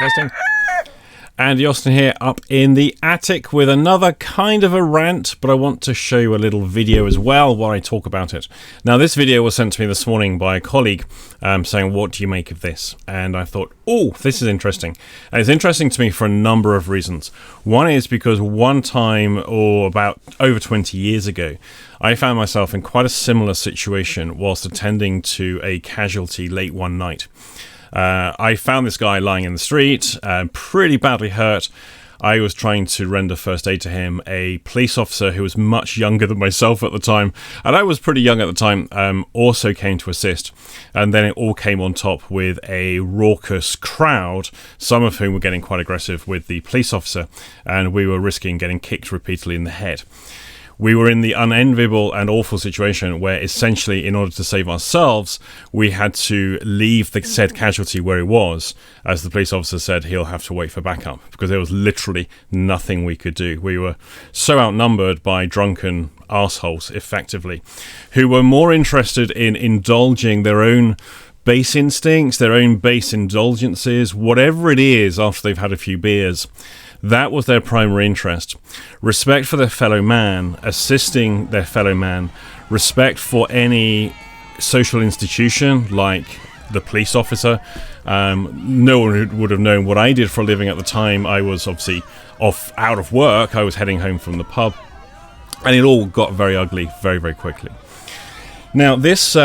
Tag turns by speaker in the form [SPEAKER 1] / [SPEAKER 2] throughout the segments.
[SPEAKER 1] Testing. Andy Austin here, up in the attic with another kind of a rant, but I want to show you a little video as well while I talk about it. Now, this video was sent to me this morning by a colleague saying, what do you make of this? And I thought, oh, this is interesting. And it's interesting to me for a number of reasons. One is because one time, or about over 20 years ago, I found myself in quite a similar situation whilst attending to a casualty late one night. I found this guy lying in the street, pretty badly hurt. I was trying to render first aid to him. A police officer who was much younger than myself at the time, and I was pretty young at the time, also came to assist. And then it all came on top with a raucous crowd, some of whom were getting quite aggressive with the police officer, and we were risking getting kicked repeatedly in the head. We were in the unenviable and awful situation where essentially, in order to save ourselves, we had to leave the said casualty where he was. As the police officer said, he'll have to wait for backup because there was literally nothing we could do. We were so outnumbered by drunken arseholes, effectively, who were more interested in indulging their own base instincts, their own base indulgences, whatever it is after they've had a few beers. That was their primary interest. Respect for their fellow man, assisting their fellow man, respect for any social institution like the police officer. No one would have known what I did for a living at the time. I was obviously out of work. I was heading home from the pub. And it all got very ugly very, very quickly. Now, this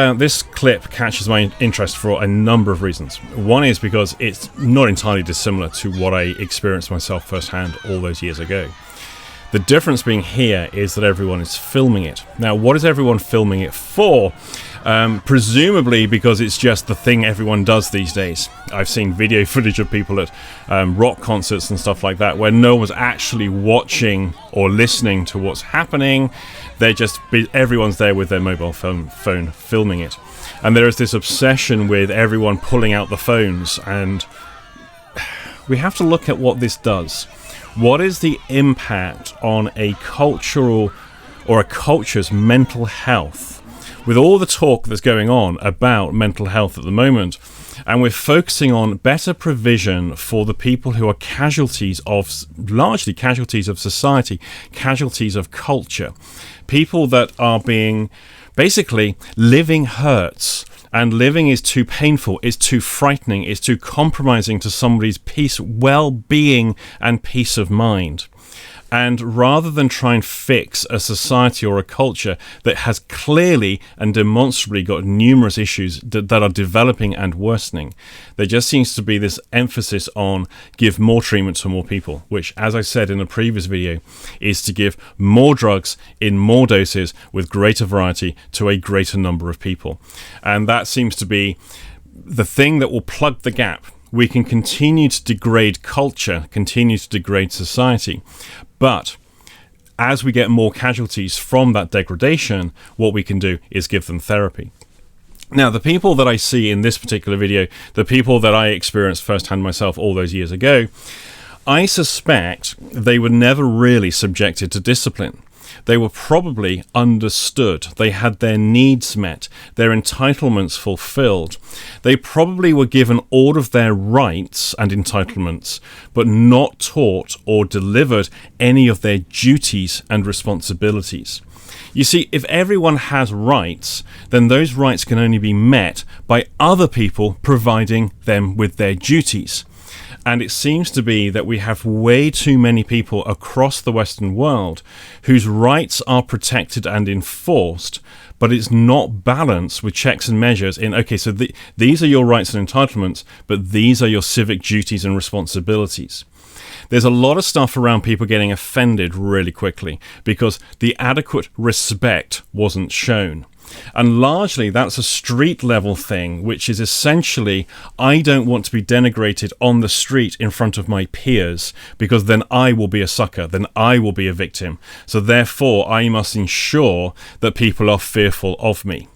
[SPEAKER 1] clip catches my interest for a number of reasons. One is because it's not entirely dissimilar to what I experienced myself firsthand all those years ago. The difference being here is that everyone is filming it. Now, what is everyone filming it for? Presumably because it's just the thing everyone does these days. I've seen video footage of people at rock concerts and stuff like that where no one's actually watching or listening to what's happening. Everyone's there with their mobile phone filming it. And there is this obsession with everyone pulling out the phones, and we have to look at what this does. What is the impact on a cultural or a culture's mental health? With all the talk that's going on about mental health at the moment, and we're focusing on better provision for the people who are largely casualties of society, casualties of culture, people that are being basically living hurts, and living is too painful, it's too frightening, it's too compromising to somebody's well-being and peace of mind. And rather than try and fix a society or a culture that has clearly and demonstrably got numerous issues that are developing and worsening, there just seems to be this emphasis on give more treatment to more people, which, as I said in a previous video, is to give more drugs in more doses with greater variety to a greater number of people. And that seems to be the thing that will plug the gap. We can continue to degrade culture, continue to degrade society, but as we get more casualties from that degradation, what we can do is give them therapy. Now, the people that I see in this particular video, the people that I experienced firsthand myself all those years ago, I suspect they were never really subjected to discipline. They were probably understood. They had their needs met, their entitlements fulfilled. They probably were given all of their rights and entitlements, but not taught or delivered any of their duties and responsibilities. You see, if everyone has rights, then those rights can only be met by other people providing them with their duties. And it seems to be that we have way too many people across the Western world whose rights are protected and enforced, but it's not balanced with checks and measures in, okay, so these are your rights and entitlements, but these are your civic duties and responsibilities. There's a lot of stuff around people getting offended really quickly because the adequate respect wasn't shown. And largely that's a street level thing, which is essentially, I don't want to be denigrated on the street in front of my peers because then I will be a sucker, then I will be a victim. So therefore I must ensure that people are fearful of me.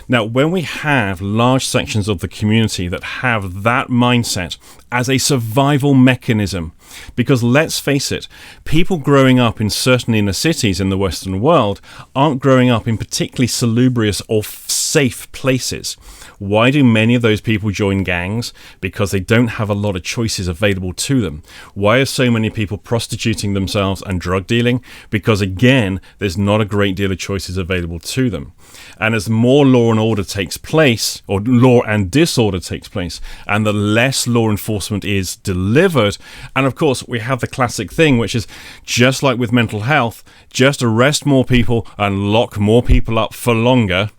[SPEAKER 1] Now, when we have large sections of the community that have that mindset as a survival mechanism, because let's face it, people growing up in certain inner cities in the Western world aren't growing up in particularly salubrious or safe places. Why do many of those people join gangs? Because they don't have a lot of choices available to them. Why are so many people prostituting themselves and drug dealing? Because again, there's not a great deal of choices available to them. And as more law and order takes place, or law and disorder takes place, and the less law enforcement is delivered, and of course we have the classic thing, which is just like with mental health, just arrest more people and lock more people up for longer.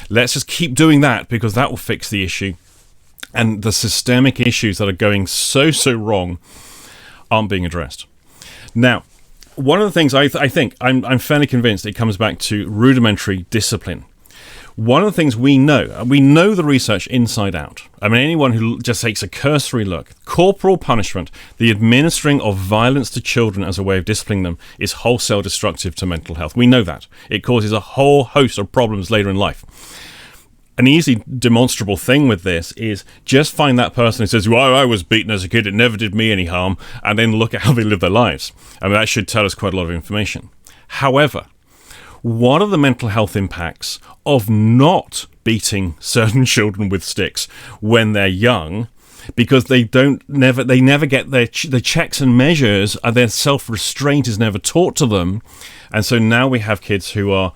[SPEAKER 1] Let's just keep doing that because that will fix the issue. And the systemic issues that are going so wrong aren't being addressed. Now, one of the things I think, I'm fairly convinced it comes back to rudimentary discipline. One of the things we know the research inside out. I mean, anyone who just takes a cursory look, corporal punishment, the administering of violence to children as a way of disciplining them, is wholesale destructive to mental health. We know that. It causes a whole host of problems later in life. An easy demonstrable thing with this is just find that person who says, well, I was beaten as a kid, it never did me any harm, and then look at how they live their lives. I mean, that should tell us quite a lot of information. However, what are the mental health impacts of not beating certain children with sticks when they're young? Because they never get the checks and measures, and their self-restraint is never taught to them. And so now we have kids who are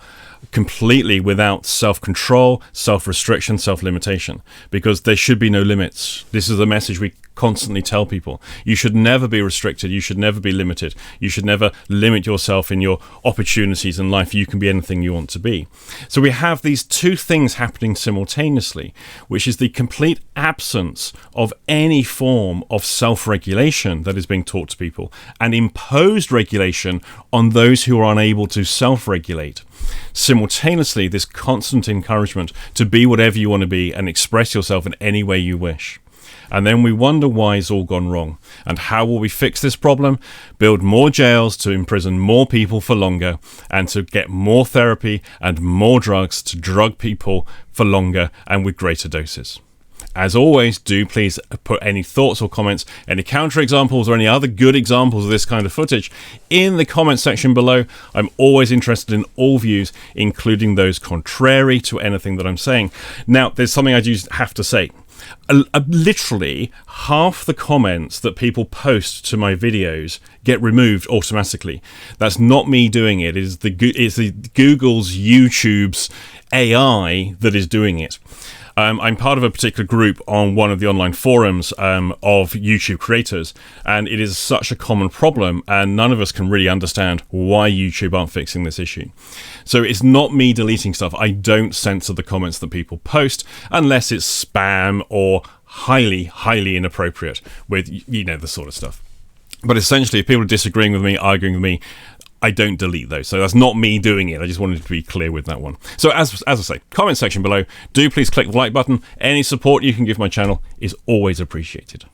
[SPEAKER 1] completely without self-control, self-restriction, self-limitation, because there should be no limits. This is the message we constantly tell people. You should never be restricted. You should never be limited. You should never limit yourself in your opportunities in life. You can be anything you want to be. So we have these two things happening simultaneously, which is the complete absence of any form of self-regulation that is being taught to people, and imposed regulation on those who are unable to self-regulate. Simultaneously, this constant encouragement to be whatever you want to be and express yourself in any way you wish. And then we wonder why it's all gone wrong. And how will we fix this problem? Build more jails to imprison more people for longer, and to get more therapy and more drugs to drug people for longer and with greater doses. As always, do please put any thoughts or comments, any counterexamples or any other good examples of this kind of footage in the comment section below. I'm always interested in all views, including those contrary to anything that I'm saying. Now, there's something I do have to say. Literally half the comments that people post to my videos get removed automatically. That's not me doing it. It's the Google's, YouTube's AI that is doing it. I'm part of a particular group on one of the online forums of YouTube creators, and it is such a common problem, and none of us can really understand why YouTube aren't fixing this issue. So it's not me deleting stuff. I don't censor the comments that people post unless it's spam or highly inappropriate with, you know, the sort of stuff. But essentially, if people are disagreeing with me, arguing with me, I don't delete those. So that's not me doing it. I just wanted to be clear with that one. So as I say, comment section below. Do please click the like button. Any support you can give my channel is always appreciated.